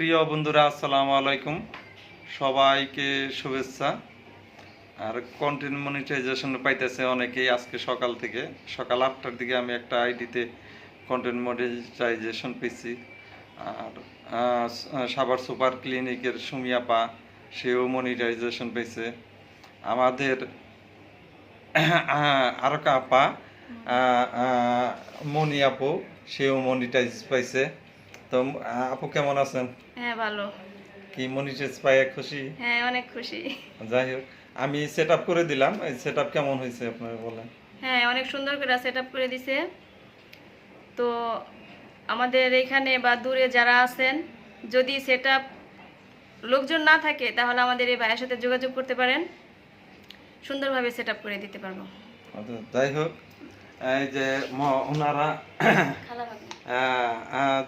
প্রিয় বন্ধুরা, আসসালামু আলাইকুম। সবাইকে শুভেচ্ছা। আর কন্টেন্ট মনিটাইজেশন পাইতেছে অনেকেই। আজকে সকাল 8টার দিকে আমি একটা আইডিতে কন্টেন্ট মনিটাইজেশন পেয়েছি। আর সাভার সুপার ক্লিনিকের সুমিয়াপা, সেও মনিটাইজেশন পেয়েছে। আমাদের আরো আপা, মনি আপু, সেও মনিটাইজ পাইছে। তো আপু কেমন আছেন? হ্যাঁ ভালো। কি মনিটাইজ পাইয়া খুশি? হ্যাঁ অনেক খুশি। যাই হোক, আমি সেট আপ করে দিলাম। এই সেট আপ কেমন হয়েছে আপনারা বলেন? হ্যাঁ অনেক সুন্দর করে সেট আপ করে দিছে। তো আমাদের এখানে বা দূরে যারা আছেন, যদি সেট আপ লোকজন না থাকে তাহলে আমাদের এই ভাইয়ের সাথে যোগাযোগ করতে পারেন, সুন্দরভাবে সেট আপ করে দিতে পারবো। যাই হোক, এই যে ওনারা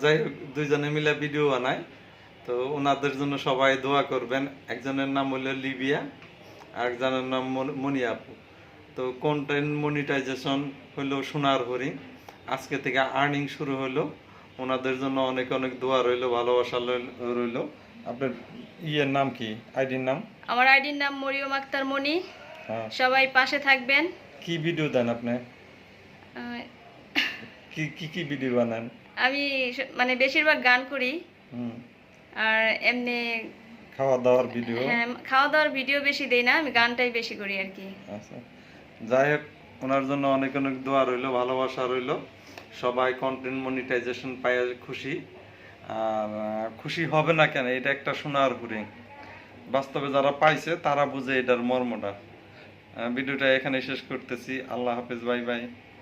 যাই হোক, দুইজনে মিলে ভিডিও বানায়। তো ওনাদের জন্য সবাই দোয়া করবেন। একজনের নাম হলো লিবিয়া, আরেকজনের নাম মনি আপু। তো কন্টেন্ট মনিটাইজেশন হলো সোনার হরিণ। আজকে থেকে আর্নিং শুরু হলো। ওনাদের জন্য অনেক অনেক দোয়া রইলো, ভালোবাসা রইলো। আপনার ইয়ের নাম কি, আইডির নাম? আমার আইডির নাম মরিয়ম আক্তার মনি। হ্যাঁ। সবাই পাশে থাকবেন। কি ভিডিও দেন আপনি? আহ, কি কি কি ভিডিও বানান? আমি মানে বেশিরভাগ গান করি, হুম। আর এমনি খাওয়া দাওয়ার ভিডিও? হ্যাঁ, খাওয়া দাওয়ার ভিডিও বেশি দেই না, আমি গানটাই বেশি করি আর কি। আচ্ছা, যাই হোক, ওনার জন্য অনেক অনেক দোয়া রইলো, ভালোবাসা রইলো। সবাই কন্টেন্ট মনিটাইজেশন পায় খুশি। আর খুশি হবে না কেন, এটা একটা সোনার হরিণ। বাস্তবে যারা পাইছে তারা বুঝে এটার মর্মটা। ভিডিওটা এখানে শেষ করতেছি। আল্লাহ হাফেজ, বাই বাই।